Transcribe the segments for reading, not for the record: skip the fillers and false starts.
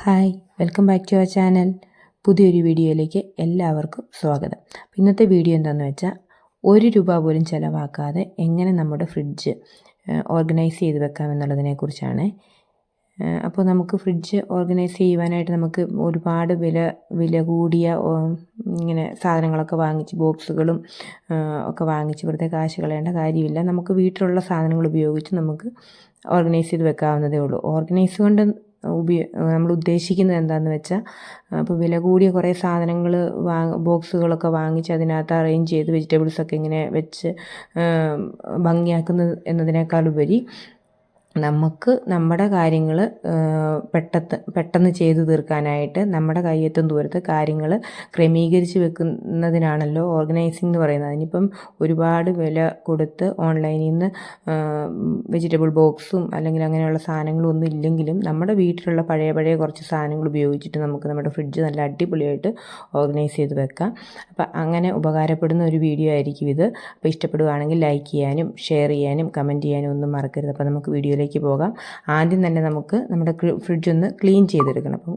Hi, welcome back to our channel. പുതിയൊരു വീഡിയോയിലേക്ക് എല്ലാവർക്കും സ്വാഗതം. ഇന്നത്തെ വീഡിയോ എന്താണെന്ന് വെച്ചാൽ, ₹1 പോലും ചിലവാക്കാതെ എങ്ങനെ നമ്മുടെ ഫ്രിഡ്ജ് ഓർഗനൈസ് ചെയ്ത് വെക്കാമെന്നുള്ളതിനെക്കുറിച്ചാണ്. അപ്പോൾ നമുക്ക് ഫ്രിഡ്ജ് ഓർഗനൈസ് ചെയ്യുവാനായിട്ട് നമുക്ക് ഒരുപാട് വില കൂടിയ ഇങ്ങനെ സാധനങ്ങളൊക്കെ വാങ്ങിച്ച് ബോക്സുകളും ഒക്കെ വാങ്ങിച്ച് വെറുതെ കാശ് കളയേണ്ട കാര്യമില്ല. നമുക്ക് വീട്ടിലുള്ള സാധനങ്ങൾ ഉപയോഗിച്ച് നമുക്ക് ഓർഗനൈസ് ചെയ്ത് വെക്കാവുന്നതേ ഉള്ളൂ. ഓർഗനൈസ് കൊണ്ട് നമ്മൾ ഉദ്ദേശിക്കുന്നത് എന്താണെന്ന് വെച്ചാൽ, അപ്പോൾ വില കൂടിയ കുറേ സാധനങ്ങൾ ബോക്സുകളൊക്കെ വാങ്ങിച്ച് അതിനകത്ത് അറേഞ്ച് ചെയ്ത് വെജിറ്റബിൾസൊക്കെ ഇങ്ങനെ വെച്ച് ഭംഗിയാക്കുന്നത് എന്നതിനേക്കാളുപരി നമുക്ക് നമ്മുടെ കാര്യങ്ങൾ പെട്ടെന്ന് ചെയ്തു തീർക്കാനായിട്ട് നമ്മുടെ കയ്യെത്തും ദൂരത്ത് കാര്യങ്ങൾ ക്രമീകരിച്ച് വെക്കുന്നതിനാണല്ലോ ഓർഗനൈസിങ് എന്ന് പറയുന്നത്. അതിനിപ്പം ഒരുപാട് വില കൊടുത്ത് ഓൺലൈനിൽ നിന്ന് വെജിറ്റബിൾ ബോക്സും അല്ലെങ്കിൽ അങ്ങനെയുള്ള സാധനങ്ങളും ഒന്നും ഇല്ലെങ്കിലും നമ്മുടെ വീട്ടിലുള്ള പഴയ കുറച്ച് സാധനങ്ങൾ ഉപയോഗിച്ചിട്ട് നമുക്ക് നമ്മുടെ ഫ്രിഡ്ജ് നല്ല അടിപൊളിയായിട്ട് ഓർഗനൈസ് ചെയ്ത് വെക്കാം. അപ്പം അങ്ങനെ ഉപകാരപ്പെടുന്ന ഒരു വീഡിയോ ആയിരിക്കും ഇത്. അപ്പോൾ ഇഷ്ടപ്പെടുകയാണെങ്കിൽ ലൈക്ക് ചെയ്യാനും ഷെയർ ചെയ്യാനും കമൻറ്റ് ചെയ്യാനും ഒന്നും മറക്കരുത്. അപ്പോൾ നമുക്ക് വീഡിയോയിലേക്ക് പോകാം. ആദ്യം തന്നെ നമുക്ക് നമ്മുടെ ഫ്രിഡ്ജ് ഒന്ന് ക്ലീൻ ചെയ്തെടുക്കണം. അപ്പം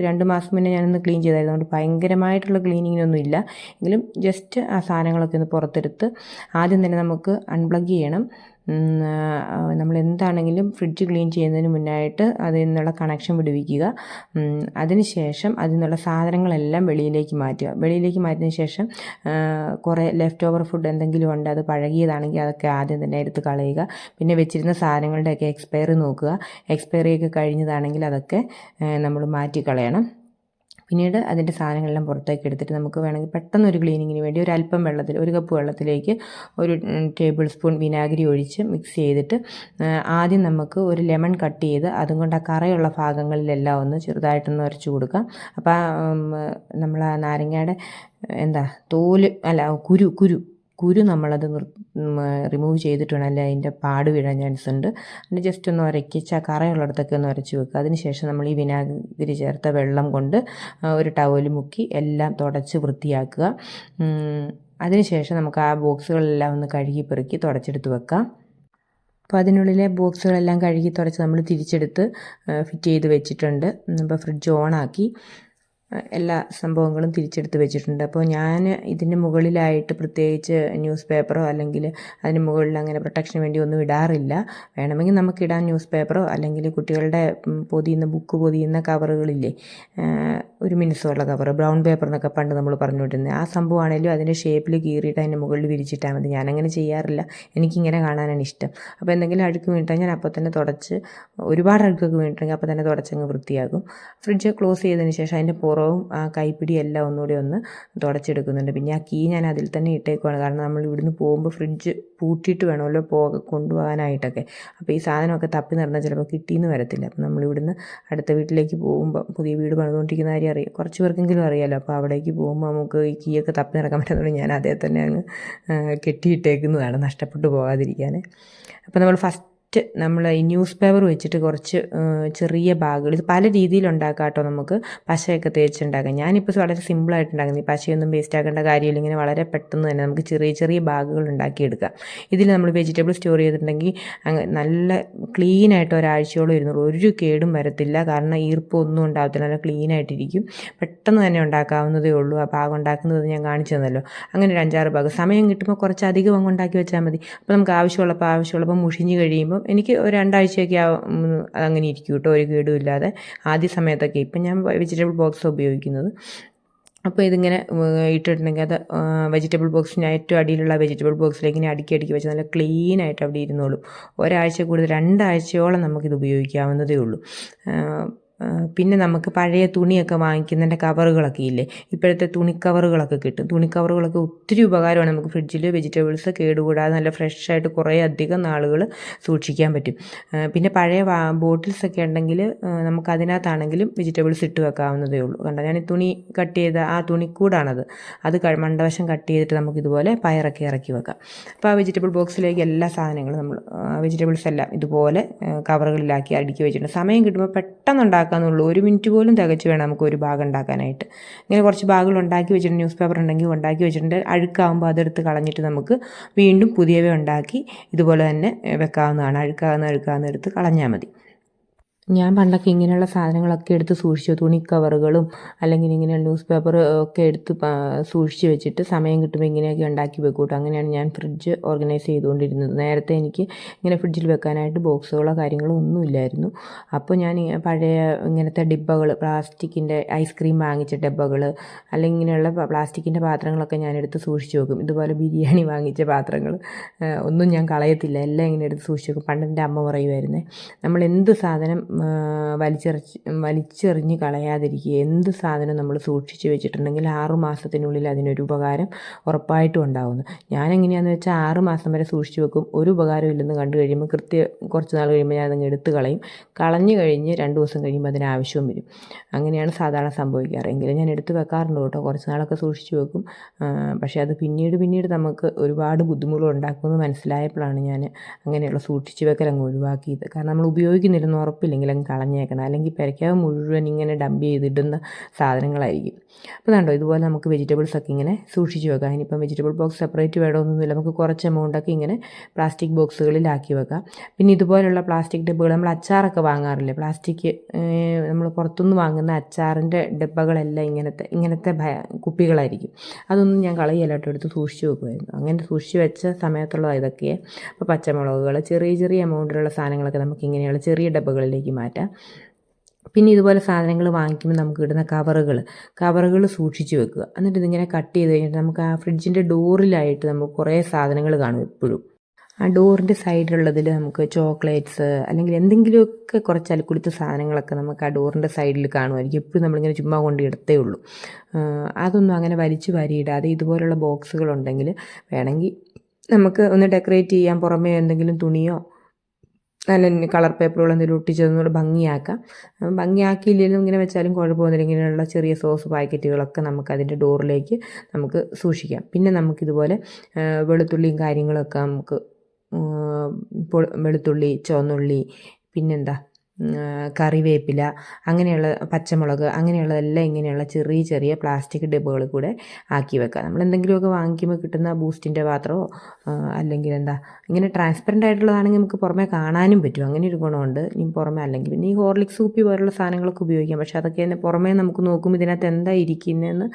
2 മാസം മുന്നേ ഞാനൊന്ന് ക്ലീൻ ചെയ്തായിരുന്നു. അതുകൊണ്ട് ഭയങ്കരമായിട്ടുള്ള ക്ലീനിങ്ങിനൊന്നും ഇല്ല, എങ്കിലും ജസ്റ്റ് ആ സാധനങ്ങളൊക്കെ ഒന്ന് പുറത്തെടുത്ത് ആദ്യം തന്നെ നമുക്ക് അൺപ്ലഗ് ചെയ്യണം. നമ്മൾ എന്താണെങ്കിലും ഫ്രിഡ്ജ് ക്ലീൻ ചെയ്യുന്നതിന് മുന്നായിട്ട് അതിൽ നിന്നുള്ള കണക്ഷൻ വിടുവിക്കുക. അതിനുശേഷം അതിൽ നിന്നുള്ള സാധനങ്ങളെല്ലാം വെളിയിലേക്ക് മാറ്റുക. വെളിയിലേക്ക് മാറ്റിയതിന് ശേഷം കുറേ ലെഫ്റ്റ് ഓവർ ഫുഡ് എന്തെങ്കിലും ഉണ്ട്, അത് പഴകിയതാണെങ്കിൽ അതൊക്കെ ആദ്യം തന്നെ എടുത്ത് കളയുക. പിന്നെ വെച്ചിരുന്ന സാധനങ്ങളുടെയൊക്കെ എക്സ്പയറി നോക്കുക. എക്സ്പയറിയൊക്കെ കഴിഞ്ഞതാണെങ്കിൽ അതൊക്കെ നമ്മൾ മാറ്റിക്കളയണം. പിന്നീട് അതിൻ്റെ സാധനങ്ങളെല്ലാം പുറത്തേക്ക് എടുത്തിട്ട് നമുക്ക് വേണമെങ്കിൽ പെട്ടെന്നൊരു ക്ലീനിങ്ങിന് വേണ്ടി ഒരു അല്പം വെള്ളത്തിൽ 1 കപ്പ് വെള്ളത്തിലേക്ക് 1 ടേബിൾ സ്പൂൺ വിനാഗിരി ഒഴിച്ച് മിക്സ് ചെയ്തിട്ട് ആദ്യം നമുക്ക് ഒരു ലെമൺ കട്ട് ചെയ്ത് അതും കൊണ്ട് ആ കറയുള്ള ഭാഗങ്ങളിലെല്ലാം ഒന്ന് ചെറുതായിട്ടൊന്ന് ഉരച്ചു കൊടുക്കാം. അപ്പോൾ നമ്മൾ ആ നാരങ്ങയുടെ കുരു നമ്മളത് റിമൂവ് ചെയ്തിട്ട് വേണം, അല്ലെ അതിൻ്റെ പാട് വീഴാൻ ചാൻസ് ഉണ്ട്. അതിന് ജസ്റ്റ് ഒന്ന് ഉരക്കിച്ച് ആ കറയുള്ളിടത്തൊക്കെ ഒന്ന് ഉരച്ച് വെക്കുക. അതിനുശേഷം നമ്മൾ ഈ വിനാഗിരി ചേർത്ത വെള്ളം കൊണ്ട് ഒരു ടവൽ മുക്കി എല്ലാം തുടച്ച് വൃത്തിയാക്കുക. അതിനുശേഷം നമുക്ക് ആ ബോക്സുകളെല്ലാം ഒന്ന് കഴുകി പെറുക്കി തുടച്ചെടുത്ത് വെക്കാം. അപ്പോൾ അതിനുള്ളിലെ ബോക്സുകളെല്ലാം കഴുകി തുടച്ച് നമ്മൾ തിരിച്ചെടുത്ത് ഫിറ്റ് ചെയ്ത് വെച്ചിട്ടുണ്ട്. അപ്പോൾ ഫ്രിഡ്ജ് ഓണാക്കി എല്ലാ സംഭവങ്ങളും തിരിച്ചെടുത്ത് വെച്ചിട്ടുണ്ട്. അപ്പോൾ ഞാൻ ഇതിന് മുകളിലായിട്ട് പ്രത്യേകിച്ച് ന്യൂസ് പേപ്പറോ അല്ലെങ്കിൽ അതിന് മുകളിൽ അങ്ങനെ പ്രൊട്ടക്ഷന് വേണ്ടി ഒന്നും ഇടാറില്ല. വേണമെങ്കിൽ നമുക്കിടാൻ ന്യൂസ് പേപ്പറോ അല്ലെങ്കിൽ കുട്ടികളുടെ ബുക്ക് പൊതിയുന്ന കവറുകളില്ലേ, ഒരു മിനുസമുള്ള കവർ, ബ്രൗൺ പേപ്പർ എന്നൊക്കെ പണ്ട് നമ്മൾ പറഞ്ഞുകൊണ്ടിരുന്നത്, ആ സംഭവമാണെങ്കിലും അതിൻ്റെ ഷേപ്പിൽ കീറിയിട്ട് അതിൻ്റെ മുകളിൽ വിരിച്ചിട്ടാൽ മതി. ഞാനങ്ങനെ ചെയ്യാറില്ല, എനിക്കിങ്ങനെ കാണാനാണ് ഇഷ്ടം. അപ്പോൾ എന്തെങ്കിലും അഴുക്ക് വീണിട്ടാൽ ഞാൻ അപ്പോൾ തന്നെ തുടച്ച്, ഒരുപാട് അഴുക്കൊക്കെ വീണിട്ടുണ്ടെങ്കിൽ അപ്പോൾ തന്നെ തുടച്ചങ്ങ് വൃത്തിയാക്കും. ഫ്രിഡ്ജ് ക്ലോസ് ചെയ്തതിന് ശേഷം അതിൻ്റെ പുറവും ആ കൈപ്പിടി എല്ലാം ഒന്നുകൂടി ഒന്ന് തുടച്ചെടുക്കുന്നുണ്ട്. പിന്നെ ആ കീ ഞാൻ അതിൽ തന്നെ ഇട്ടേക്കുവാണ്, കാരണം നമ്മൾ ഇവിടുന്ന് പോകുമ്പോൾ ഫ്രിഡ്ജ് പൂട്ടിയിട്ട് വേണമല്ലോ കൊണ്ടുപോകാനായിട്ടൊക്കെ. അപ്പോൾ ഈ സാധനമൊക്കെ തപ്പി നടന്നാൽ ചിലപ്പോൾ കിട്ടിയെന്ന് വരത്തില്ല. അപ്പോൾ നമ്മളിവിടുന്ന് അടുത്ത വീട്ടിലേക്ക് പോകുമ്പോൾ, പുതിയ വീട് പണിതുകൊണ്ടിരിക്കുന്ന കാര്യം അറിയാം, കുറച്ച് പേർക്കെങ്കിലും അറിയാമല്ലോ. അപ്പോൾ അവിടേക്ക് പോകുമ്പോൾ നമുക്ക് ഈ കീയൊക്കെ തപ്പി നടക്കാൻ പറ്റുന്നതുകൊണ്ട് ഞാൻ അതേ തന്നെ അങ്ങ് കെട്ടിയിട്ടേക്കുന്നതാണ്, നഷ്ടപ്പെട്ടു പോകാതിരിക്കാൻ. അപ്പോൾ നമ്മൾ ഈ ന്യൂസ് പേപ്പർ വെച്ചിട്ട് കുറച്ച് ചെറിയ ബാഗുകൾ, ഇത് പല രീതിയിലുണ്ടാക്കാം കേട്ടോ. നമുക്ക് പശയൊക്കെ തേച്ചുണ്ടാക്കാം. ഞാനിപ്പോൾ വളരെ സിമ്പിളായിട്ട് ഉണ്ടാക്കുന്നത്, ഈ പശയൊന്നും വേസ്റ്റ് ആക്കേണ്ട കാര്യമില്ല. ഇങ്ങനെ വളരെ പെട്ടെന്ന് തന്നെ നമുക്ക് ചെറിയ ബാഗുകൾ ഉണ്ടാക്കിയെടുക്കാം. ഇതിൽ നമ്മൾ വെജിറ്റബിൾ സ്റ്റോർ ചെയ്തിട്ടുണ്ടെങ്കിൽ നല്ല ക്ലീനായിട്ട് ഒരാഴ്ചയോളം ഇരുന്നുള്ളൂ, ഒരു കേടും വരത്തില്ല. കാരണം ഈർപ്പൊന്നും ഉണ്ടാകത്തില്ല, നല്ല ക്ലീനായിട്ടിരിക്കും. പെട്ടെന്ന് തന്നെ ഉണ്ടാക്കാവുന്നതേ ഉള്ളൂ. ആ ബാഗ് ഉണ്ടാക്കുന്നത് ഞാൻ കാണിച്ചു തന്നല്ലോ. അങ്ങനെ ഒരു 5-6 ബാഗ് സമയം കിട്ടുമ്പോൾ കുറച്ചധികം അങ്ങ് ഉണ്ടാക്കി വെച്ചാൽ മതി. അപ്പോൾ നമുക്ക് ആവശ്യമുള്ളപ്പോൾ മുഷിഞ്ഞ് കഴിയുമ്പോൾ എനിക്ക് ഒരു 2 ആഴ്ചയൊക്കെ അതങ്ങനെ ഇരിക്കും കേട്ടോ, ഒരു കേടും ഇല്ലാതെ. ആദ്യ സമയത്തൊക്കെ, ഇപ്പം ഞാൻ വെജിറ്റബിൾ ബോക്സ് ഉപയോഗിക്കുന്നത്. അപ്പോൾ ഇതിങ്ങനെ ഇട്ടിട്ടുണ്ടെങ്കിൽ അത് വെജിറ്റബിൾ ബോക്സിന് ഏറ്റവും അടിയിലുള്ള വെജിറ്റബിൾ ബോക്സിലേക്ക് ഇങ്ങനെ അടുക്കി വെച്ച് നല്ല ക്ലീനായിട്ട് അവിടെ ഇരുന്നോളും. ഒരാഴ്ച കൂടുതൽ 2 ആഴ്ചയോളം നമുക്കിത് ഉപയോഗിക്കാവുന്നതേ ഉള്ളൂ. പിന്നെ നമുക്ക് പഴയ തുണിയൊക്കെ വാങ്ങിക്കുന്നതിൻ്റെ കവറുകളൊക്കെ ഇല്ലേ, ഇപ്പോഴത്തെ തുണിക്കവറുകളൊക്കെ കിട്ടും. തുണിക്കവറുകളൊക്കെ ഒത്തിരി ഉപകാരമാണ്. നമുക്ക് ഫ്രിഡ്ജിൽ വെജിറ്റബിൾസ് കേടുകൂടാതെ നല്ല ഫ്രഷായിട്ട് കുറേ അധികം നാളുകൾ സൂക്ഷിക്കാൻ പറ്റും. പിന്നെ പഴയ ബോട്ടിൽസൊക്കെ ഉണ്ടെങ്കിൽ നമുക്ക് അതിനകത്താണെങ്കിലും വെജിറ്റബിൾസ് ഇട്ട് വെക്കാവുന്നതേ ഉള്ളൂ. കണ്ടോ, ഞാൻ ഈ തുണി കട്ട് ചെയ്ത ആ തുണിക്കൂടാണത്. അത് മണ്ടവശം കട്ട് ചെയ്തിട്ട് നമുക്കിതുപോലെ പയറൊക്കെ ഇറക്കി വെക്കാം. അപ്പോൾ ആ വെജിറ്റബിൾ ബോക്സിലേക്ക് എല്ലാ സാധനങ്ങളും നമ്മൾ വെജിറ്റബിൾസ് എല്ലാം ഇതുപോലെ കവറുകളിലാക്കി അടുക്കി വെച്ചിട്ടുണ്ട്. സമയം കിട്ടുമ്പോൾ പെട്ടെന്നുണ്ടാക്കാന്നുള്ളൂ, 1 മിനിറ്റ് പോലും തികച്ച് വേണം നമുക്ക് ഒരു ബാഗ് ഉണ്ടാക്കാനായിട്ട്. ഇങ്ങനെ കുറച്ച് ബാഗുകൾ ഉണ്ടാക്കി വെച്ചിട്ടുണ്ട്, ന്യൂസ് പേപ്പർ ഉണ്ടെങ്കിൽ ഉണ്ടാക്കി വെച്ചിട്ടുണ്ട്. അഴുക്കാകുമ്പോൾ അതെടുത്ത് കളഞ്ഞിട്ട് നമുക്ക് വീണ്ടും പുതിയവ ഉണ്ടാക്കി ഇതുപോലെ തന്നെ വെക്കാവുന്നതാണ്. അഴുക്കാകുന്ന എടുത്ത് കളഞ്ഞാൽ മതി. ഞാൻ പണ്ടൊക്കെ ഇങ്ങനെയുള്ള സാധനങ്ങളൊക്കെ എടുത്ത് സൂക്ഷിച്ചു, തുണി കവറുകളും അല്ലെങ്കിൽ ഇങ്ങനെ ന്യൂസ് പേപ്പർ ഒക്കെ എടുത്ത് സൂക്ഷിച്ച് വെച്ചിട്ട് സമയം കിട്ടുമ്പോൾ ഇങ്ങനെയൊക്കെ ഉണ്ടാക്കി വെക്കും കേട്ടോ. അങ്ങനെയാണ് ഞാൻ ഫ്രിഡ്ജ് ഓർഗനൈസ് ചെയ്തുകൊണ്ടിരുന്നത്. നേരത്തെ എനിക്ക് ഇങ്ങനെ ഫ്രിഡ്ജിൽ വെക്കാനായിട്ട് ബോക്സുകളോ കാര്യങ്ങളോ ഒന്നുമില്ലായിരുന്നു. അപ്പോൾ ഞാൻ പഴയ ഇങ്ങനത്തെ ഡിബ്ബകൾ, പ്ലാസ്റ്റിക്കിൻ്റെ ഐസ്ക്രീം വാങ്ങിച്ച ഡബ്ബകൾ അല്ലെങ്കിൽ ഇങ്ങനെയുള്ള പ്ലാസ്റ്റിക്കിൻ്റെ പാത്രങ്ങളൊക്കെ ഞാൻ എടുത്ത് സൂക്ഷിച്ച് വെക്കും. ഇതുപോലെ ബിരിയാണി വാങ്ങിച്ച പാത്രങ്ങൾ ഒന്നും ഞാൻ കളയത്തില്ല, എല്ലാം ഇങ്ങനെ എടുത്ത് സൂക്ഷിച്ച് വെക്കും. പണ്ട് എൻ്റെ അമ്മ പറയുമായിരുന്നേ, നമ്മൾ എന്ത് സാധനം വലിച്ചെറിഞ്ഞ് കളയാതിരിക്കുക. എന്ത് സാധനം നമ്മൾ സൂക്ഷിച്ച് വെച്ചിട്ടുണ്ടെങ്കിൽ 6 മാസത്തിനുള്ളിൽ അതിനൊരു ഉപകാരം ഉറപ്പായിട്ടും ഉണ്ടാകുന്നു. ഞാനെങ്ങനെയാണെന്ന് വെച്ചാൽ 6 മാസം വരെ സൂക്ഷിച്ച് വെക്കും. ഒരു ഉപകാരം ഇല്ലെന്ന് കണ്ടു കഴിയുമ്പോൾ കുറച്ച് നാൾ കഴിയുമ്പോൾ ഞാൻ അതങ്ങ് എടുത്ത് കളയും. കളഞ്ഞു കഴിഞ്ഞ് 2 ദിവസം കഴിയുമ്പോൾ അതിന് ആവശ്യവും വരും. അങ്ങനെയാണ് സാധാരണ സംഭവിക്കാറ്. എങ്കിലും ഞാൻ എടുത്ത് വെക്കാറുണ്ട് കേട്ടോ. കുറച്ച് നാളൊക്കെ സൂക്ഷിച്ച് വെക്കും. പക്ഷേ അത് പിന്നീട് നമുക്ക് ഒരുപാട് ബുദ്ധിമുട്ടുകൾ ഉണ്ടാക്കുമെന്ന് മനസ്സിലായപ്പോഴാണ് ഞാൻ അങ്ങനെയുള്ള സൂക്ഷിച്ച് വെക്കൽ അങ്ങ് ഒഴിവാക്കിയത്. കാരണം നമ്മൾ ഉപയോഗിക്കുന്നില്ലെന്ന് ഉറപ്പില്ലെങ്കിൽ അങ്ങ് കളഞ്ഞേക്കണം. അല്ലെങ്കിൽ പെരയ്ക്കകം മുഴുവൻ ഇങ്ങനെ ഡംപ് ചെയ്തിടുന്ന സാധനങ്ങളായിരിക്കും. അപ്പോൾ കണ്ടോ, ഇതുപോലെ നമുക്ക് വെജിറ്റബിൾസൊക്കെ ഇങ്ങനെ സൂക്ഷിച്ച് വെക്കാം. ഇനിയിപ്പം വെജിറ്റബിൾ ബോക്സ് സെപ്പറേറ്റ് വേണമെന്നൊന്നുമില്ല, നമുക്ക് കുറച്ച് എമൗണ്ടൊക്കെ ഇങ്ങനെ പ്ലാസ്റ്റിക് ബോക്സുകളിലാക്കി വെക്കാം. പിന്നെ ഇതുപോലുള്ള പ്ലാസ്റ്റിക് ഡബ്ബകൾ, നമ്മൾ അച്ചാറൊക്കെ വാങ്ങാറില്ലേ, പ്ലാസ്റ്റിക് നമ്മൾ പുറത്തുനിന്ന് വാങ്ങുന്ന അച്ചാറിൻ്റെ ഡബ്ബകളെല്ലാം ഇങ്ങനത്തെ കുപ്പികളായിരിക്കും. അതൊന്നും ഞാൻ കളയലായിട്ട് എടുത്ത് സൂക്ഷിച്ച് വെക്കുമായിരുന്നു. അങ്ങനെ സൂക്ഷിച്ച് വെച്ച സമയത്തുള്ള ഇതൊക്കെ. അപ്പോൾ പച്ചമുളകുകൾ, ചെറിയ എമൗണ്ടിലുള്ള സാധനങ്ങളൊക്കെ നമുക്ക് ഇങ്ങനെയുള്ള ചെറിയ ഡബ്ബകളിലേക്ക് മാറ്റാം. പിന്നെ ഇതുപോലെ സാധനങ്ങൾ വാങ്ങിക്കുമ്പോൾ നമുക്ക് ഇടുന്ന കവറുകൾ സൂക്ഷിച്ച് വെക്കുക. എന്നിട്ട് ഇതിങ്ങനെ കട്ട് ചെയ്ത് കഴിഞ്ഞിട്ട് നമുക്ക് ആ ഫ്രിഡ്ജിൻ്റെ ഡോറിലായിട്ട് നമുക്ക് കുറേ സാധനങ്ങൾ കാണും എപ്പോഴും. ആ ഡോറിൻ്റെ സൈഡിലുള്ളതിൽ നമുക്ക് ചോക്ലേറ്റ്സ് അല്ലെങ്കിൽ എന്തെങ്കിലുമൊക്കെ കുറച്ച് അലുക്കുടുത്ത സാധനങ്ങളൊക്കെ നമുക്ക് ആ ഡോറിൻ്റെ സൈഡിൽ കാണുമായിരിക്കും. എപ്പോഴും നമ്മളിങ്ങനെ ചുമ്മാ കൊണ്ട് ഇടത്തേ ഉള്ളൂ. അതൊന്നും അങ്ങനെ വലിച്ചു വാരിയിടാതെ ഇതുപോലുള്ള ബോക്സുകളുണ്ടെങ്കിൽ വേണമെങ്കിൽ നമുക്ക് ഒന്ന് ഡെക്കറേറ്റ് ചെയ്യാൻ പുറമേ എന്തെങ്കിലും തുണിയോ നല്ല കളർ പേപ്പറുകൾ എന്തെങ്കിലും ഒട്ടിച്ചതൊന്നുകൂടെ ഭംഗിയാക്കാം. ഭംഗിയാക്കിയില്ലെങ്കിലും ഇങ്ങനെ വെച്ചാലും കുഴപ്പമൊന്നുമില്ല. ഇങ്ങനെയുള്ള ചെറിയ സോസ് പാക്കറ്റുകളൊക്കെ നമുക്ക് അതിൻ്റെ ഡോറിലേക്ക് നമുക്ക് സൂക്ഷിക്കാം. പിന്നെ നമുക്കിതുപോലെ വെളുത്തുള്ളിയും കാര്യങ്ങളൊക്കെ നമുക്ക് വെളുത്തുള്ളി, ചുവന്നുള്ളി, പിന്നെന്താ കറിവേപ്പില, അങ്ങനെയുള്ള പച്ചമുളക്, അങ്ങനെയുള്ളതെല്ലാം ഇങ്ങനെയുള്ള ചെറിയ പ്ലാസ്റ്റിക് ഡബ്ബകളിൽ കൂടെ ആക്കി വെക്കുക. നമ്മൾ എന്തെങ്കിലുമൊക്കെ വാങ്ങിക്കുമ്പോൾ കിട്ടുന്ന ബൂസ്റ്റിൻ്റെ പാത്രമോ അല്ലെങ്കിൽ ഇങ്ങനെ ട്രാൻസ്പെറൻ്റ് ആയിട്ടുള്ളതാണെങ്കിൽ നമുക്ക് പുറമേ കാണാനും പറ്റും. അങ്ങനെ ഒരു ഗുണമുണ്ട്. ഇനി പുറമേ അല്ലെങ്കിൽ പിന്നെ ഈ ഹോർലിക്സ് കുപ്പി പോലുള്ള സാധനങ്ങളൊക്കെ ഉപയോഗിക്കാം. പക്ഷേ അതൊക്കെ തന്നെ പുറമേ നമുക്ക് നോക്കുമ്പോൾ ഇതിനകത്ത് എന്താ ഇരിക്കുന്നതെന്ന്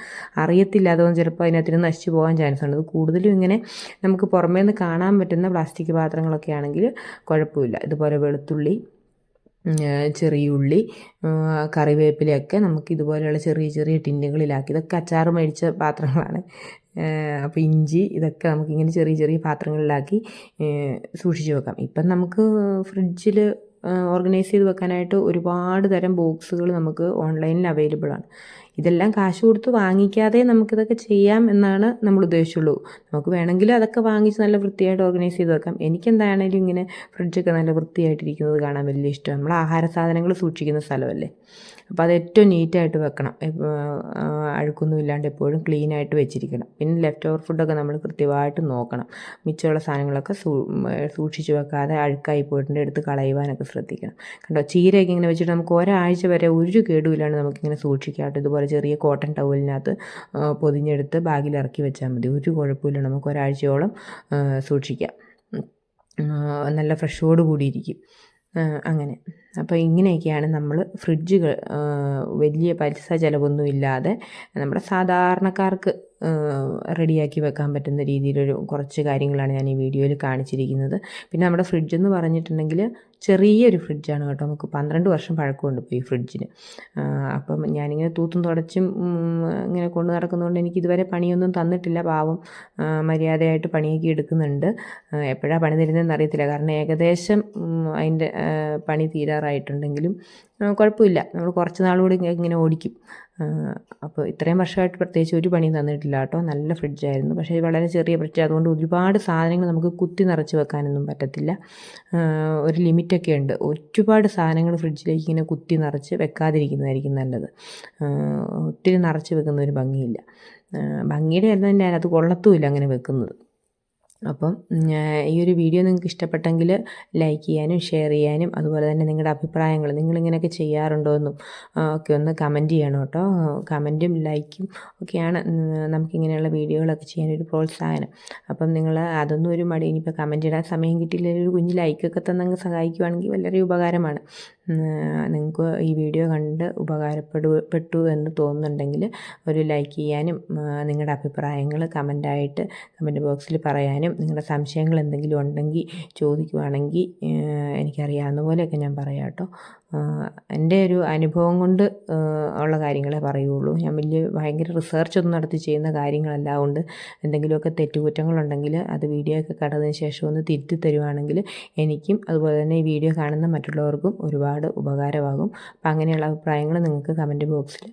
അറിയത്തില്ല. അതുകൊണ്ട് ചിലപ്പോൾ അതിനകത്ത് നശിച്ചു പോകാൻ ചാൻസ് ഉണ്ട്. അത് കൂടുതലും ഇങ്ങനെ നമുക്ക് പുറമേ നിന്ന് കാണാൻ പറ്റുന്ന പ്ലാസ്റ്റിക് പാത്രങ്ങളൊക്കെ ആണെങ്കിൽ കുഴപ്പമില്ല. ഇതുപോലെ വെളുത്തുള്ളി, ചെറിയുള്ളി, കറിവേപ്പിലയൊക്കെ നമുക്ക് ഇതുപോലെയുള്ള ചെറിയ ടിന്നുകളിലാക്കി, ഇതൊക്കെ അച്ചാർ മേടിച്ച പാത്രങ്ങളാണ്. അപ്പോൾ ഇഞ്ചി, ഇതൊക്കെ നമുക്കിങ്ങനെ ചെറിയ പാത്രങ്ങളിലാക്കി സൂക്ഷിച്ച് വെക്കാം. ഇപ്പം നമുക്ക് ഫ്രിഡ്ജിൽ ഓർഗനൈസ് ചെയ്ത് വെക്കാനായിട്ട് ഒരുപാട് തരം ബോക്സുകൾ നമുക്ക് ഓൺലൈനിൽ അവൈലബിൾ ആണ്. ഇതെല്ലാം കാശ് കൊടുത്ത് വാങ്ങിക്കാതെ നമുക്കിതൊക്കെ ചെയ്യാം എന്നാണ് നമ്മൾ ഉദ്ദേശിച്ചുള്ളൂ. നമുക്ക് വേണമെങ്കിൽ അതൊക്കെ വാങ്ങിച്ച് നല്ല വൃത്തിയായിട്ട് ഓർഗനൈസ് ചെയ്ത് വെക്കാം. എനിക്കെന്തായാലും ഇങ്ങനെ ഫ്രിഡ്ജൊക്കെ നല്ല വൃത്തിയായിട്ടിരിക്കുന്നത് കാണാൻ വലിയ ഇഷ്ടമാണ്. നമ്മൾ ആഹാര സാധനങ്ങൾ സൂക്ഷിക്കുന്ന സ്ഥലമല്ലേ, അപ്പോൾ അത് ഏറ്റവും നീറ്റായിട്ട് വെക്കണം. അഴുക്കൊന്നും ഇല്ലാണ്ട് എപ്പോഴും ക്ലീനായിട്ട് വെച്ചിരിക്കണം. പിന്നെ ലെഫ്റ്റ് ഓവർ ഫുഡൊക്കെ നമ്മൾ കൃത്യമായിട്ട് നോക്കണം. മിച്ചമുള്ള സാധനങ്ങളൊക്കെ സൂക്ഷിച്ച് വെക്കാതെ അഴുക്കായി പോയിട്ടുണ്ട് എടുത്ത് കളയുവാനൊക്കെ ശ്രദ്ധിക്കണം. കണ്ടോ, ചീരയൊക്കെ ഇങ്ങനെ വെച്ചിട്ട് നമുക്ക് ഒരാഴ്ച വരെ ഒരു കേടുമില്ലാണ്ട് നമുക്കിങ്ങനെ സൂക്ഷിക്കാട്ടോ. ഇതുപോലെ ചെറിയ കോട്ടൺ ടവലിനകത്ത് പൊതിഞ്ഞെടുത്ത് ബാഗിൽ ഇറക്കി വെച്ചാൽ മതി. ഒരു കുഴപ്പമില്ല, നമുക്ക് ഒരാഴ്ചയോളം സൂക്ഷിക്കാം. നല്ല ഫ്രഷോട് കൂടിയിരിക്കും. അങ്ങനെ അപ്പോൾ ഇങ്ങനെയൊക്കെയാണ് നമ്മൾ ഫ്രിഡ്ജുകൾ വലിയ പൈസ ചിലവൊന്നും ഇല്ലാതെ നമ്മുടെ സാധാരണക്കാർക്ക് റെഡിയാക്കി വെക്കാൻ പറ്റുന്ന രീതിയിലൊരു കുറച്ച് കാര്യങ്ങളാണ് ഞാൻ ഈ വീഡിയോയിൽ കാണിച്ചിരിക്കുന്നത്. പിന്നെ നമ്മുടെ ഫ്രിഡ്ജെന്ന് പറഞ്ഞിട്ടുണ്ടെങ്കിൽ ചെറിയൊരു ഫ്രിഡ്ജാണ് കേട്ടോ. നമുക്ക് 12 വർഷം പഴക്കമുണ്ട് ഇപ്പോൾ ഈ ഫ്രിഡ്ജിന്. അപ്പം ഞാനിങ്ങനെ തൂത്തും തുടച്ചും ഇങ്ങനെ കൊണ്ട് നടക്കുന്നതുകൊണ്ട് എനിക്ക് ഇതുവരെ പണിയൊന്നും തന്നിട്ടില്ല. പാവം മര്യാദയായിട്ട് പണിയൊക്കെ എടുക്കുന്നുണ്ട്. എപ്പോഴാണ് പണി തരുന്നതെന്ന് അറിയത്തില്ല. കാരണം ഏകദേശം അതിൻ്റെ പണി തീരാറായിട്ടുണ്ടെങ്കിലും കുഴപ്പമില്ല, നമ്മൾ കുറച്ച് നാളുകൂടി ഇങ്ങനെ ഓടിക്കും. അപ്പോൾ ഇത്രയും വർഷമായിട്ട് പ്രത്യേകിച്ച് ഒരു പണിയും തന്നിട്ടില്ല കേട്ടോ. നല്ല ഫ്രിഡ്ജായിരുന്നു. പക്ഷേ വളരെ ചെറിയ ഫ്രിഡ്ജ്, അതുകൊണ്ട് ഒരുപാട് സാധനങ്ങൾ നമുക്ക് കുത്തി നിറച്ച് വെക്കാനൊന്നും പറ്റത്തില്ല. ഒരു ലിമിറ്റൊക്കെ ഉണ്ട്. ഒരുപാട് സാധനങ്ങൾ ഫ്രിഡ്ജിലേക്ക് ഇങ്ങനെ കുത്തി നിറച്ച് വെക്കാതിരിക്കുന്നതായിരിക്കും നല്ലത്. ഒത്തിരി നിറച്ച് വെക്കുന്ന ഒരു ഭംഗിയില്ല. ഭംഗിയുടെ തന്നെ അത് കൊള്ളത്തുമില്ല അങ്ങനെ വെക്കുന്നത്. അപ്പം ഈ ഒരു വീഡിയോ നിങ്ങൾക്ക് ഇഷ്ടപ്പെട്ടെങ്കിൽ ലൈക്ക് ചെയ്യാനും ഷെയർ ചെയ്യാനും അതുപോലെ തന്നെ നിങ്ങളുടെ അഭിപ്രായങ്ങൾ നിങ്ങളിങ്ങനെയൊക്കെ ചെയ്യാറുണ്ടോ എന്നും ഒക്കെ ഒന്ന് കമൻറ്റ് ചെയ്യണം കേട്ടോ. കമൻറ്റും ലൈക്കും ഒക്കെയാണ് നമുക്കിങ്ങനെയുള്ള വീഡിയോകളൊക്കെ ചെയ്യാനൊരു പ്രോത്സാഹനം. അപ്പം നിങ്ങൾ അതൊന്നും ഒരു മടി, ഇനിയിപ്പോൾ കമൻറ്റ് ഇടാൻ സമയം കിട്ടിയില്ലെങ്കിൽ ഒരു കുഞ്ഞ് ലൈക്കൊക്കെ തന്നങ്ങ് സഹായിക്കുവാണെങ്കിൽ വളരെ ഉപകാരമാണ്. നിങ്ങൾക്ക് ഈ വീഡിയോ കണ്ട് ഉപകാരപ്പെട്ടു എന്ന് തോന്നുന്നുണ്ടെങ്കിൽ ഒരു ലൈക്ക് ചെയ്യാനും നിങ്ങളുടെ അഭിപ്രായങ്ങൾ കമൻറ്റ് ബോക്സിൽ പറയാനും നിങ്ങളുടെ സംശയങ്ങൾ എന്തെങ്കിലും ഉണ്ടെങ്കിൽ ചോദിക്കുവാണെങ്കിൽ എനിക്കറിയാവുന്ന പോലെയൊക്കെ ഞാൻ പറയാം കേട്ടോ. എൻ്റെ ഒരു അനുഭവം കൊണ്ട് ഉള്ള കാര്യങ്ങളെ പറയുള്ളൂ. ഞാൻ ഭയങ്കര റിസർച്ചൊന്നും നടത്തി ചെയ്യുന്ന കാര്യങ്ങളല്ല. അതുകൊണ്ട് എന്തെങ്കിലുമൊക്കെ തെറ്റുകുറ്റങ്ങളുണ്ടെങ്കിൽ അത് വീഡിയോ ഒക്കെ കണ്ടതിന് ശേഷം ഒന്ന് തിരുത്തി തരുവാണെങ്കിൽ എനിക്കും അതുപോലെ തന്നെ ഈ വീഡിയോ കാണുന്ന മറ്റുള്ളവർക്കും ഒരുപാട് ഉപകാരമാകും. അപ്പം അങ്ങനെയുള്ള അഭിപ്രായങ്ങൾ നിങ്ങൾക്ക് കമൻറ്റ് ബോക്സിൽ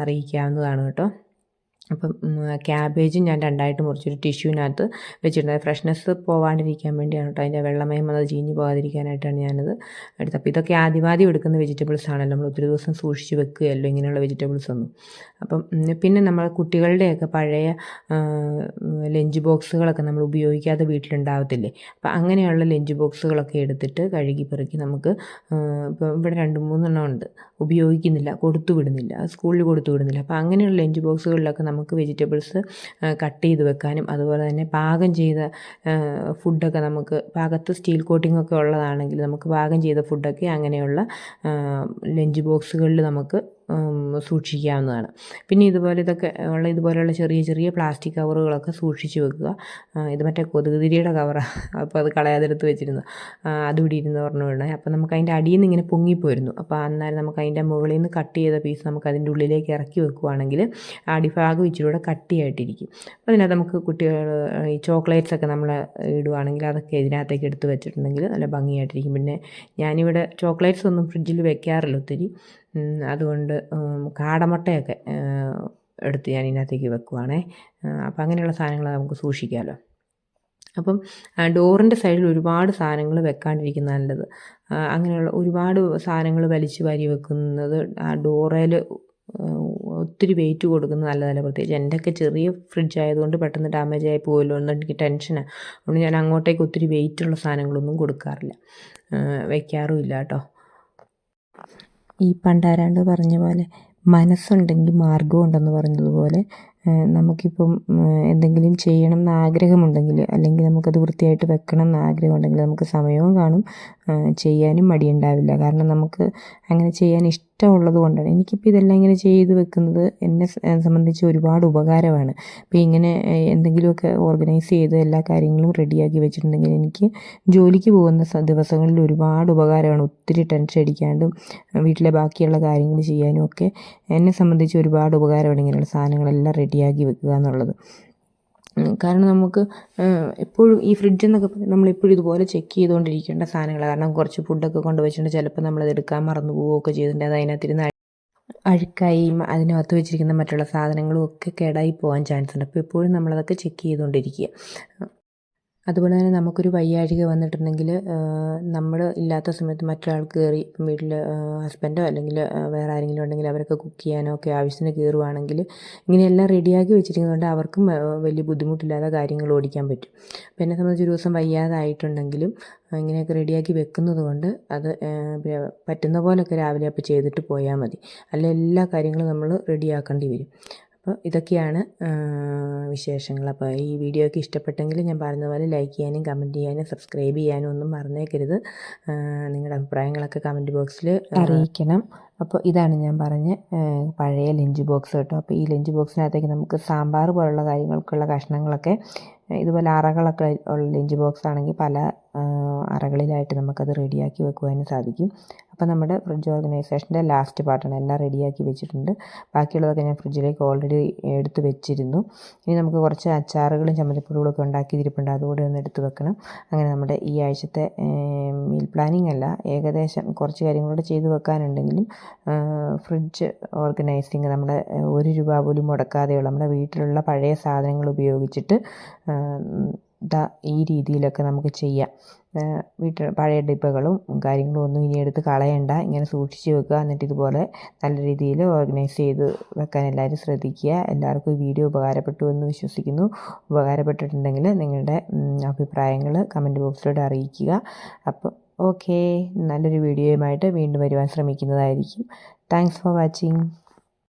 അറിയിക്കാവുന്നതാണ് കേട്ടോ. അപ്പം ക്യാബേജും ഞാൻ രണ്ടായിട്ട് മുറിച്ചൊരു ടിഷ്യൂവിനകത്ത് വെച്ചിട്ടുണ്ട്. ഫ്രഷ്നെസ് പോകാണ്ടിരിക്കാൻ വേണ്ടിയാണ് കേട്ടോ. അതിൻ്റെ വെള്ളമയം അത് ചീഞ്ഞ് പോകാതിരിക്കാനായിട്ടാണ് ഞാനത് എടുത്തത്. അപ്പോൾ ഇതൊക്കെ ആദ്യം എടുക്കുന്ന വെജിറ്റബിൾസ് ആണല്ലോ, നമ്മൾ ഒത്തിരി ദിവസം സൂക്ഷിച്ച് വെക്കുകയല്ലോ ഇങ്ങനെയുള്ള വെജിറ്റബിൾസ് ഒന്നും. അപ്പം പിന്നെ നമ്മൾ കുട്ടികളുടെയൊക്കെ പഴയ ലഞ്ച് ബോക്സുകളൊക്കെ നമ്മൾ ഉപയോഗിക്കാതെ വീട്ടിലുണ്ടാവത്തില്ലേ. അപ്പം അങ്ങനെയുള്ള ലഞ്ച് ബോക്സുകളൊക്കെ എടുത്തിട്ട് കഴുകി പെറുക്കി നമുക്ക് ഇപ്പോൾ ഇവിടെ 2-3 ഉണ്ട്, ഉപയോഗിക്കുന്നില്ല, കൊടുത്തു വിടുന്നില്ല, സ്കൂളിൽ കൊടുത്തു വിടുന്നില്ല. അപ്പോൾ അങ്ങനെയുള്ള ലഞ്ച് ബോക്സുകളിലൊക്കെ നമുക്ക് വെജിറ്റബിൾസ് കട്ട് ചെയ്ത് വെക്കാനും അതുപോലെ തന്നെ പാകം ചെയ്ത ഫുഡൊക്കെ നമുക്ക് പാകത്ത് സ്റ്റീൽ കോട്ടിംഗ് ഒക്കെ ഉള്ളതാണെങ്കിൽ നമുക്ക് പാകം ചെയ്ത ഫുഡൊക്കെ അങ്ങനെയുള്ള ലഞ്ച് ബോക്സുകളിൽ നമുക്ക് സൂക്ഷിക്കാവുന്നതാണ്. പിന്നെ ഇതുപോലെയുള്ള ചെറിയ പ്ലാസ്റ്റിക് കവറുകളൊക്കെ സൂക്ഷിച്ച് വെക്കുക. ഇത് മറ്റേ കൊതുക് തിരിയുടെ കവറാണ്, അപ്പോൾ അത് കളയാതെടുത്ത് വെച്ചിരുന്നു. അതുകൂടി ഇരുന്ന് പറഞ്ഞുകൊണ്ടേ അപ്പോൾ നമുക്ക് അതിൻ്റെ അടിയിൽ നിന്ന് ഇങ്ങനെ പൊങ്ങിപ്പോയിരുന്നു. അപ്പോൾ അന്നേരം നമുക്ക് അതിൻ്റെ മുകളിൽ നിന്ന് കട്ട് ചെയ്ത പീസ് നമുക്ക് അതിൻ്റെ ഉള്ളിലേക്ക് ഇറക്കി വെക്കുവാണെങ്കിൽ അടിഭാഗം ഇച്ചിരി കട്ടിയായിട്ടിരിക്കും. അപ്പോൾ അതിനകത്ത് നമുക്ക് കുട്ടികൾ ഈ ചോക്ലേറ്റ്സ് ഒക്കെ നമ്മൾ ഇടുവാണെങ്കിൽ അതൊക്കെ ഇതിനകത്തേക്ക് എടുത്ത് വെച്ചിട്ടുണ്ടെങ്കിൽ നല്ല ഭംഗിയായിട്ടിരിക്കും. പിന്നെ ഞാനിവിടെ ചോക്ലേറ്റ്സ് ഒന്നും ഫ്രിഡ്ജിൽ വെക്കാറില്ല ഒത്തിരി. അതുകൊണ്ട് കാടമുട്ടയൊക്കെ എടുത്ത് ഞാൻ ഇതിനകത്തേക്ക് വെക്കുവാണേ. അപ്പം അങ്ങനെയുള്ള സാധനങ്ങൾ നമുക്ക് സൂക്ഷിക്കാമല്ലോ. അപ്പം ഡോറിൻ്റെ സൈഡിൽ ഒരുപാട് സാധനങ്ങൾ വെക്കാണ്ടിരിക്കുന്ന നല്ലത്. അങ്ങനെയുള്ള ഒരുപാട് സാധനങ്ങൾ വലിച്ചു വാരി വെക്കുന്നത് ആ ഡോറയിൽ ഒത്തിരി വെയിറ്റ് കൊടുക്കുന്നത് നല്ലതല്ല. പ്രത്യേകിച്ച് എൻ്റെയൊക്കെ ചെറിയ ഫ്രിഡ്ജ് ആയതുകൊണ്ട് പെട്ടെന്ന് ഡാമേജ് ആയി പോകുമല്ലോ എന്ന് എനിക്ക് ടെൻഷനാണ്. അതുകൊണ്ട് ഞാൻ അങ്ങോട്ടേക്ക് ഒത്തിരി വെയിറ്റുള്ള സാധനങ്ങളൊന്നും കൊടുക്കാറില്ല, വയ്ക്കാറുമില്ല കേട്ടോ. ഈ പണ്ടാരാണ്ട് പറഞ്ഞ പോലെ മനസ്സുണ്ടെങ്കിൽ മാർഗ്ഗം ഉണ്ടെന്ന് പറഞ്ഞതുപോലെ നമുക്കിപ്പം എന്തെങ്കിലും ചെയ്യണം എന്ന് ആഗ്രഹമുണ്ടെങ്കിൽ അല്ലെങ്കിൽ നമുക്കത് വൃത്തിയായിട്ട് വെക്കണം എന്ന് ആഗ്രഹമുണ്ടെങ്കിൽ നമുക്ക് സമയവും കാണും, ചെയ്യാനും മടിയുണ്ടാവില്ല. കാരണം നമുക്ക് അങ്ങനെ ചെയ്യാൻ ഇഷ്ടമുള്ളത് കൊണ്ടാണ്. എനിക്കിപ്പോൾ ഇതെല്ലാം ഇങ്ങനെ ചെയ്ത് വെക്കുന്നത് എന്നെ സംബന്ധിച്ച് ഒരുപാട് ഉപകാരമാണ്. ഇപ്പോൾ ഇങ്ങനെ എന്തെങ്കിലുമൊക്കെ ഓർഗനൈസ് ചെയ്ത് എല്ലാ കാര്യങ്ങളും റെഡിയാക്കി വെച്ചിട്ടുണ്ടെങ്കിൽ എനിക്ക് ജോലിക്ക് പോകുന്ന ദിവസങ്ങളിൽ ഒരുപാട് ഉപകാരമാണ്. ഒത്തിരി ടെൻഷൻ അടിക്കാണ്ടും വീട്ടിലെ ബാക്കിയുള്ള കാര്യങ്ങൾ ചെയ്യാനും ഒക്കെ എന്നെ സംബന്ധിച്ച് ഒരുപാട് ഉപകാരമാണ് ഇങ്ങനെയുള്ള സാധനങ്ങളെല്ലാം റെഡിയാക്കി വെക്കുക എന്നുള്ളത്. കാരണം നമുക്ക് എപ്പോഴും ഈ ഫ്രിഡ്ജെന്നൊക്കെ നമ്മളെപ്പോഴും ഇതുപോലെ ചെക്ക് ചെയ്തുകൊണ്ടിരിക്കേണ്ട സാധനങ്ങളാണ്. കാരണം കുറച്ച് ഫുഡൊക്കെ കൊണ്ടുവച്ചിട്ടുണ്ട്, ചിലപ്പോൾ നമ്മളത് എടുക്കാൻ മറന്നു പോവുകയൊക്കെ ചെയ്തിട്ടുണ്ട്. അത് അതിനകത്തിരുന്ന് അഴുക്കായി അതിനകത്ത് വെച്ചിരിക്കുന്ന മറ്റുള്ള സാധനങ്ങളും ഒക്കെ കേടായി പോകാൻ ചാൻസ് ഉണ്ട്. അപ്പോൾ എപ്പോഴും നമ്മളതൊക്കെ ചെക്ക് ചെയ്തുകൊണ്ടിരിക്കുക. അതുപോലെ തന്നെ നമുക്കൊരു വയ്യാഴിക വന്നിട്ടുണ്ടെങ്കിൽ നമ്മൾ ഇല്ലാത്ത സമയത്ത് മറ്റൊരാൾക്ക് കയറി, ഇപ്പം വീട്ടിൽ ഹസ്ബൻഡോ അല്ലെങ്കിൽ വേറെ ആരെങ്കിലും ഉണ്ടെങ്കിൽ അവരൊക്കെ കുക്ക് ചെയ്യാനോ ഒക്കെ ആവശ്യത്തിന് കയറുവാണെങ്കിൽ ഇങ്ങനെയെല്ലാം റെഡിയാക്കി വെച്ചിരിക്കുന്നതുകൊണ്ട് അവർക്കും വലിയ ബുദ്ധിമുട്ടില്ലാതെ കാര്യങ്ങൾ ഓടിക്കാൻ പറ്റും. അപ്പോൾ എന്നെ സംബന്ധിച്ച് ഒരു ദിവസം വയ്യാതായിട്ടുണ്ടെങ്കിലും ഇങ്ങനെയൊക്കെ റെഡിയാക്കി വെക്കുന്നത് കൊണ്ട് അത് പറ്റുന്ന പോലെയൊക്കെ രാവിലെ അപ്പോൾ ചെയ്തിട്ട് പോയാൽ മതി. അല്ല എല്ലാ കാര്യങ്ങളും നമ്മൾ റെഡിയാക്കേണ്ടി വരും. അപ്പോൾ ഇതൊക്കെയാണ് വിശേഷങ്ങൾ. അപ്പോൾ ഈ വീഡിയോ ഒക്കെ ഇഷ്ടപ്പെട്ടെങ്കിൽ ഞാൻ പറഞ്ഞ പോലെ ലൈക്ക് ചെയ്യാനും കമൻറ്റ് ചെയ്യാനും സബ്സ്ക്രൈബ് ചെയ്യാനും ഒന്നും മറന്നേക്കരുത്. നിങ്ങളുടെ അഭിപ്രായങ്ങളൊക്കെ കമൻറ്റ് ബോക്സിൽ അറിയിക്കണം. അപ്പോൾ ഇതാണ് ഞാൻ പറഞ്ഞ പഴയ ലഞ്ച് ബോക്സ് കേട്ടോ. അപ്പോൾ ഈ ലഞ്ച് ബോക്സിനകത്തേക്ക് നമുക്ക് സാമ്പാർ പോലുള്ള കാര്യങ്ങൾക്കുള്ള കഷ്ണങ്ങളൊക്കെ ഇതുപോലെ അറകളൊക്കെ ഉള്ള ലഞ്ച് ബോക്സ് ആണെങ്കിൽ പല അറകളിലായിട്ട് നമുക്കത് റെഡിയാക്കി വെക്കുവാനും സാധിക്കും. അപ്പോൾ നമ്മുടെ ഫ്രിഡ്ജ് ഓർഗനൈസേഷൻ്റെ ലാസ്റ്റ് പാർട്ടാണ്. എല്ലാം റെഡിയാക്കി വെച്ചിട്ടുണ്ട്. ബാക്കിയുള്ളതൊക്കെ ഞാൻ ഫ്രിഡ്ജിലേക്ക് ഓൾറെഡി എടുത്ത് വെച്ചിരുന്നു. ഇനി നമുക്ക് കുറച്ച് അച്ചാറുകളും ചമ്മന്തിപ്പൊടികളും ഒക്കെ ഉണ്ടാക്കിയിരിപ്പുണ്ട്, അതുകൂടെ ഒന്ന് എടുത്ത് വെക്കണം. അങ്ങനെ നമ്മുടെ ഈ ആഴ്ചത്തെ മീൽ പ്ലാനിങ് അല്ല, ഏകദേശം കുറച്ച് കാര്യങ്ങളൂടെ ചെയ്ത് വെക്കാനുണ്ടെങ്കിലും ഫ്രിഡ്ജ് ഓർഗനൈസിങ് നമ്മുടെ ₹1 പോലും മുടക്കാതെയുള്ള നമ്മുടെ വീട്ടിലുള്ള പഴയ സാധനങ്ങൾ ഉപയോഗിച്ചിട്ട് ഈ രീതിയിലൊക്കെ നമുക്ക് ചെയ്യാം. വീട്ടിൽ പഴയ ഡിബ്ബകളും കാര്യങ്ങളും ഒന്നും ഇനി എടുത്ത് കളയണ്ട, ഇങ്ങനെ സൂക്ഷിച്ച് വെക്കുക. എന്നിട്ട് ഇതുപോലെ നല്ല രീതിയിൽ ഓർഗനൈസ് ചെയ്ത് വെക്കാൻ എല്ലാവരും ശ്രദ്ധിക്കുക. എല്ലാവർക്കും ഈ വീഡിയോ ഉപകാരപ്പെട്ടു എന്ന് വിശ്വസിക്കുന്നു. ഉപകാരപ്പെട്ടിട്ടുണ്ടെങ്കിൽ നിങ്ങളുടെ അഭിപ്രായങ്ങൾ കമൻറ്റ് ബോക്സിലൂടെ അറിയിക്കുക. അപ്പോൾ ഓക്കേ, നല്ലൊരു വീഡിയോയുമായിട്ട് വീണ്ടും വരുവാൻ ശ്രമിക്കുന്നതായിരിക്കും. Thanks for watching.